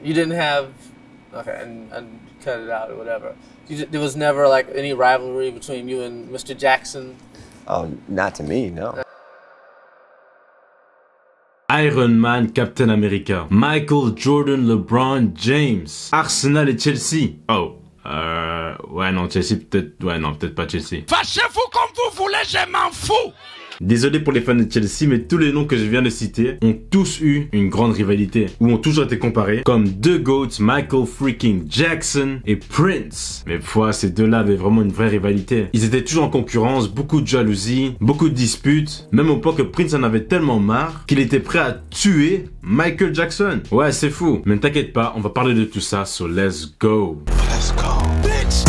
You didn't have, okay, and cut it out or whatever. There was never like any rivalry between you and Mr. Jackson? Oh, not to me, no. Iron Man, Captain America, Michael Jordan, LeBron James, Arsenal et Chelsea. Oh, ouais non, Chelsea peut-être, ouais non, peut-être pas Chelsea. Fâchez-vous comme vous voulez, je m'en fous. Désolé pour les fans de Chelsea, mais tous les noms que je viens de citer ont tous eu une grande rivalité, ou ont toujours été comparés, comme deux GOATs, Michael freaking Jackson et Prince. Mais ces deux-là avaient vraiment une vraie rivalité. Ils étaient toujours en concurrence, beaucoup de jalousie, beaucoup de disputes, même au point que Prince en avait tellement marre qu'il était prêt à tuer Michael Jackson. Ouais, c'est fou. Mais ne t'inquiète pas, on va parler de tout ça, so let's go. Let's go, bitch.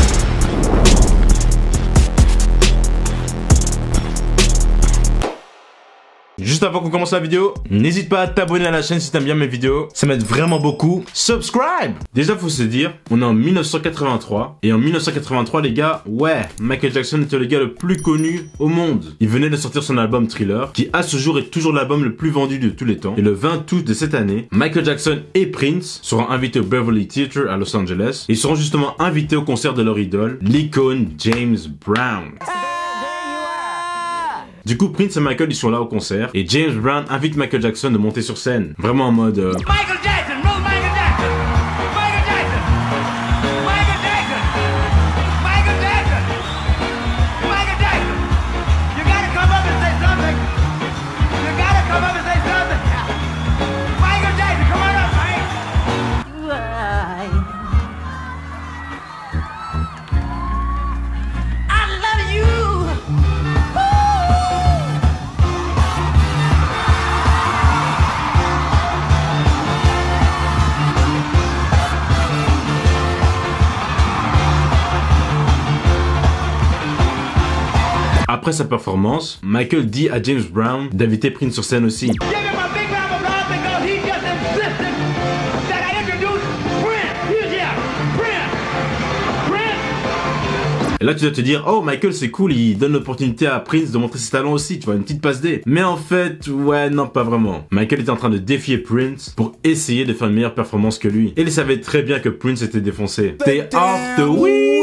Juste avant qu'on commence la vidéo, n'hésite pas à t'abonner à la chaîne si t'aimes bien mes vidéos, ça m'aide vraiment beaucoup. Subscribe! Déjà faut se dire, on est en 1983, et en 1983 les gars, ouais, Michael Jackson était le gars le plus connu au monde. Il venait de sortir son album Thriller, qui à ce jour est toujours l'album le plus vendu de tous les temps. Et le 20 août de cette année, Michael Jackson et Prince seront invités au Beverly Theatre à Los Angeles, et ils seront justement invités au concert de leur idole, l'icône James Brown. Du coup, Prince et Michael, ils sont là au concert, et James Brown invite Michael Jackson de monter sur scène. Vraiment en mode... Michael Jackson, roll Michael Jackson! Michael Jackson! Michael Jackson! Michael Jackson! Michael Jackson! You gotta come up and say something! You gotta come up and say something! Michael Jackson, come on up, man! I love you! Après sa performance, Michael dit à James Brown d'inviter Prince sur scène aussi. Et là tu dois te dire, oh Michael c'est cool, il donne l'opportunité à Prince de montrer ses talents aussi, tu vois, une petite passe D. Mais en fait, ouais, non pas vraiment. Michael était en train de défier Prince pour essayer de faire une meilleure performance que lui. Et il savait très bien que Prince était défoncé. Stay off the weed!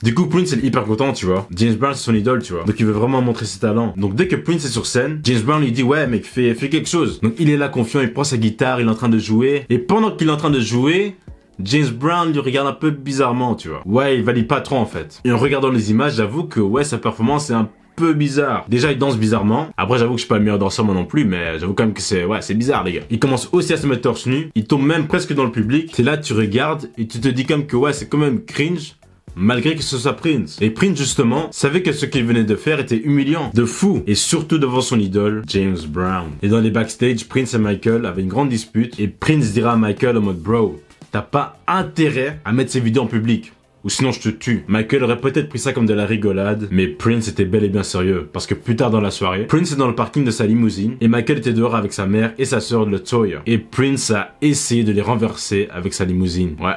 Du coup Prince est hyper content, tu vois. James Brown c'est son idole, tu vois. Donc il veut vraiment montrer ses talents. Donc dès que Prince est sur scène, James Brown lui dit ouais mec fais quelque chose. Donc il est là confiant, il prend sa guitare, il est en train de jouer. Et pendant qu'il est en train de jouer, James Brown lui regarde un peu bizarrement, tu vois. Ouais, il valide pas trop en fait. Et en regardant les images, j'avoue que ouais, sa performance est un peu bizarre. Déjà, il danse bizarrement. Après, j'avoue que je suis pas le meilleur danseur moi non plus, mais j'avoue quand même que c'est bizarre les gars. Il commence aussi à se mettre torse nu. Il tombe même presque dans le public. T'es là, tu regardes et tu te dis comme que ouais, c'est quand même cringe. Malgré que ce soit Prince. Et Prince justement savait que ce qu'il venait de faire était humiliant, de fou, et surtout devant son idole, James Brown. Et dans les backstage, Prince et Michael avaient une grande dispute, et Prince dira à Michael en mode bro, t'as pas intérêt à mettre ces vidéos en public. Ou sinon je te tue. Michael aurait peut-être pris ça comme de la rigolade, mais Prince était bel et bien sérieux. Parce que plus tard dans la soirée, Prince est dans le parking de sa limousine, et Michael était dehors avec sa mère et sa sœur LaToya. Et Prince a essayé de les renverser avec sa limousine. Ouais.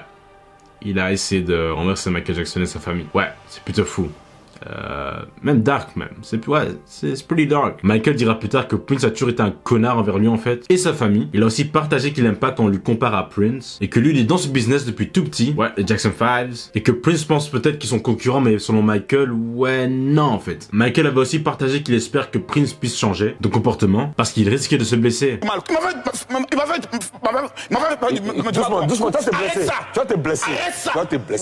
Il a essayé de renverser Michael Jackson et sa famille. Ouais, c'est plutôt fou. Même dark même, c'est pretty dark. Michael dira plus tard que Prince a toujours été un connard envers lui en fait, et sa famille. Il a aussi partagé qu'il aime pas quand on lui compare à Prince, et que lui il est dans ce business depuis tout petit, ouais, les Jackson 5, et que Prince pense peut-être qu'ils sont concurrents, mais selon Michael, ouais, non en fait. Michael avait aussi partagé qu'il espère que Prince puisse changer de comportement, parce qu'il risquait de se blesser. Doucement, toi t'es blessé.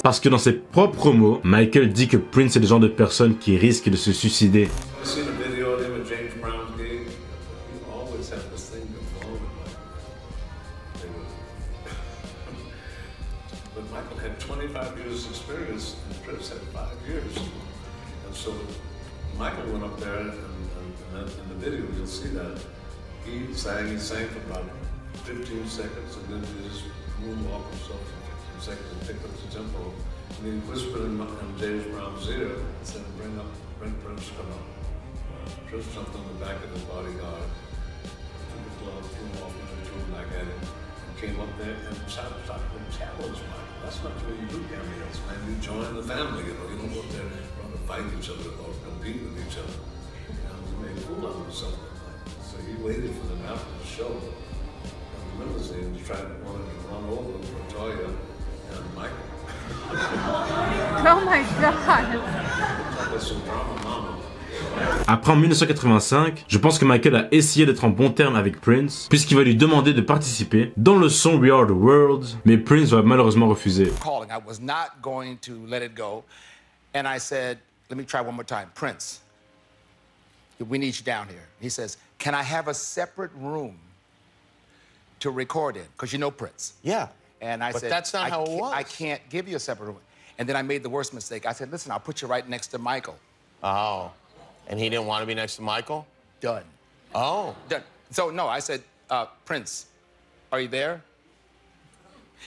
Parce que dans ses propres mots, Michael dit que Prince est le genre de personne qui risque de se suicider. And he whispered in James Brown's ear and said, bring Prince, come up. Prince jumped on the back of his bodyguard, took his glove, threw him off, and threw him back at him, and came up there and started to challenge Michael. That's not the way you do cameos, man. You join the family, you know. You don't go up there trying to fight each other or compete with each other. You know, he made a fool out of himself that night. So he waited for them after the show. And the limousine was wanted to run over Latoya and Michael. Oh my god. There's some drama, mama. Après en 1985, je pense que Michael a essayé d'être en bon terme avec Prince, puisqu'il va lui demander de participer dans le son We Are the World, mais Prince va malheureusement refuser. Calling. I was not going to let it go. And I said, let me try one more time. Prince, we need you down here. He says, can I have a separate room to record in? Because you know Prince. Yeah. And I But said, that's not how it was. I can't give you a separate room. And then I made the worst mistake. I said, listen, I'll put you right next to Michael. Oh. And he didn't want to be next to Michael? Done. Oh. Done. So, no, I said, Prince, are you there?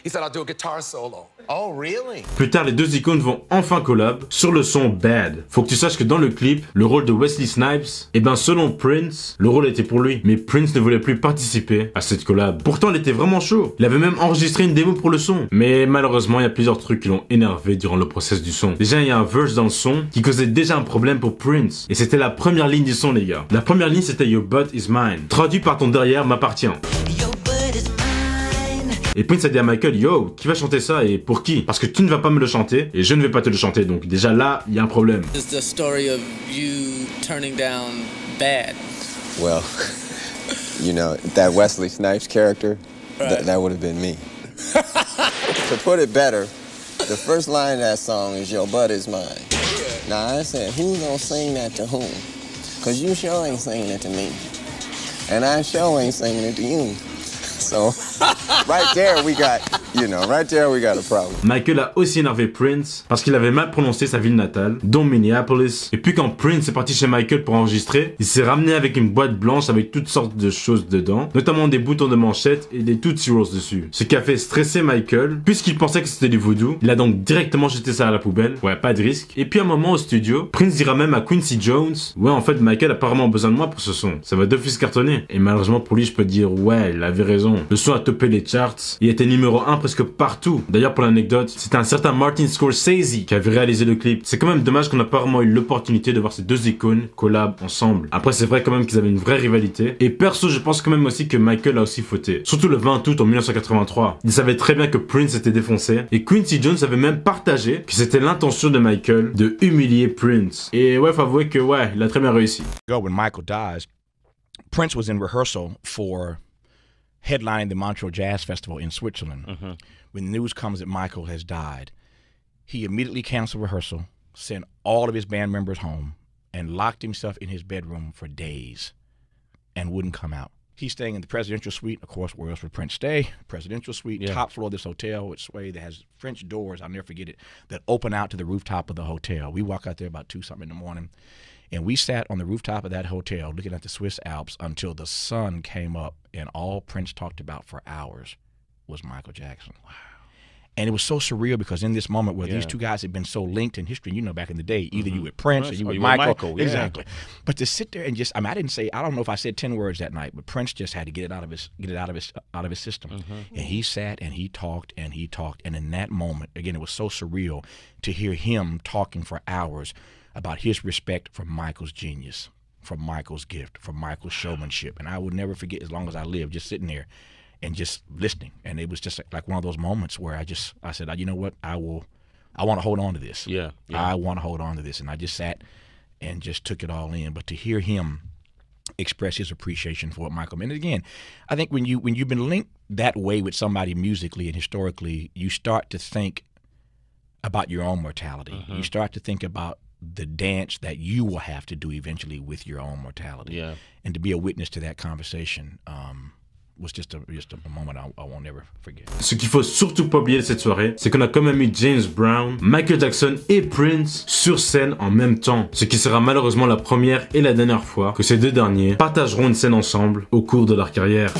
He said, I'll do a guitar solo. Oh, really? Plus tard, les deux icônes vont enfin collab sur le son Bad. Faut que tu saches que dans le clip, le rôle de Wesley Snipes, eh ben selon Prince, le rôle était pour lui. Mais Prince ne voulait plus participer à cette collab. Pourtant, il était vraiment chaud. Il avait même enregistré une démo pour le son. Mais malheureusement, il y a plusieurs trucs qui l'ont énervé durant le process du son. Déjà, il y a un verse dans le son qui causait déjà un problème pour Prince. Et c'était la première ligne du son, les gars. La première ligne, c'était Your butt is mine. Traduit par ton derrière m'appartient. Et Prince a dit à Michael, yo, qui va chanter ça et pour qui? Parce que tu ne vas pas me le chanter et je ne vais pas te le chanter. Donc déjà là, il y a un problème. It's the story of you turning down Bad. Well, you know, that Wesley Snipes character, Right. that would have been me. To put it better, the first line of that song is Your butt is mine. Now I said, who's gonna sing that to whom? Cause you sure ain't singing it to me. And I sure ain't singing it to you. So, right there we got a problem. Michael a aussi énervé Prince parce qu'il avait mal prononcé sa ville natale, dont Minneapolis. Et puis quand Prince est parti chez Michael pour enregistrer, il s'est ramené avec une boîte blanche avec toutes sortes de choses dedans, notamment des boutons de manchette et des Tootsie Rolls dessus. Ce qui a fait stresser Michael, puisqu'il pensait que c'était du voodoo. Il a donc directement jeté ça à la poubelle. Ouais, pas de risque. Et puis à un moment au studio, Prince dira même à Quincy Jones, ouais, en fait Michael a apparemment besoin de moi pour ce son. Ça va d'office cartonner. Et malheureusement pour lui, je peux dire, ouais, il avait raison. Le son a topé les charts. Il était numéro 1 presque partout. D'ailleurs, pour l'anecdote, c'était un certain Martin Scorsese qui avait réalisé le clip. C'est quand même dommage qu'on n'a pas vraiment eu l'opportunité de voir ces deux icônes collab ensemble. Après, c'est vrai quand même qu'ils avaient une vraie rivalité. Et perso, je pense quand même aussi que Michael a aussi fauté. Surtout le 20 août en 1983. Il savait très bien que Prince était défoncé. Et Quincy Jones avait même partagé que c'était l'intention de Michael de humilier Prince. Et ouais, faut avouer que ouais, il a très bien réussi. When Michael dies, Prince was in rehearsal for headlining the Montreux Jazz Festival in Switzerland. When the news comes that Michael has died, he immediately canceled rehearsal, sent all of his band members home, and locked himself in his bedroom for days and wouldn't come out. He's staying in the presidential suite, of course, where else would Prince stay? Presidential suite, top floor of this hotel with sway that has French doors, I'll never forget it, that open out to the rooftop of the hotel. We walk out there about 2-something in the morning, and we sat on the rooftop of that hotel looking at the Swiss Alps until the sun came up, and all Prince talked about for hours was Michael Jackson. Wow. And it was so surreal because in this moment where these two guys had been so linked in history, you know, back in the day, either you with Prince or you with Michael. Exactly. But to sit there and just, I mean, I don't know if I said 10 words that night, but Prince just had to get it out of his system. And he sat and he talked and he talked. And in that moment, again, it was so surreal to hear him talking for hours about his respect for Michael's genius, for Michael's gift, for Michael's showmanship. And I will never forget as long as I live, just sitting there and just listening. And it was just like one of those moments where I said, you know what, I want to hold on to this. Yeah. I want to hold on to this. And I just sat and just took it all in. But to hear him express his appreciation for what Michael meant. And again, I think when you've been linked that way with somebody musically and historically, you start to think about your own mortality. You start to think about the dance that you will have to do eventually with your own mortality. Yeah. And to be a witness to that conversation was just a moment I won't ever forget. Ce qu'il faut surtout pas oublier de cette soirée, c'est qu'on a quand même eu James Brown, Michael Jackson et Prince sur scène en même temps. Ce qui sera malheureusement la première et la dernière fois que ces deux derniers partageront une scène ensemble au cours de leur carrière.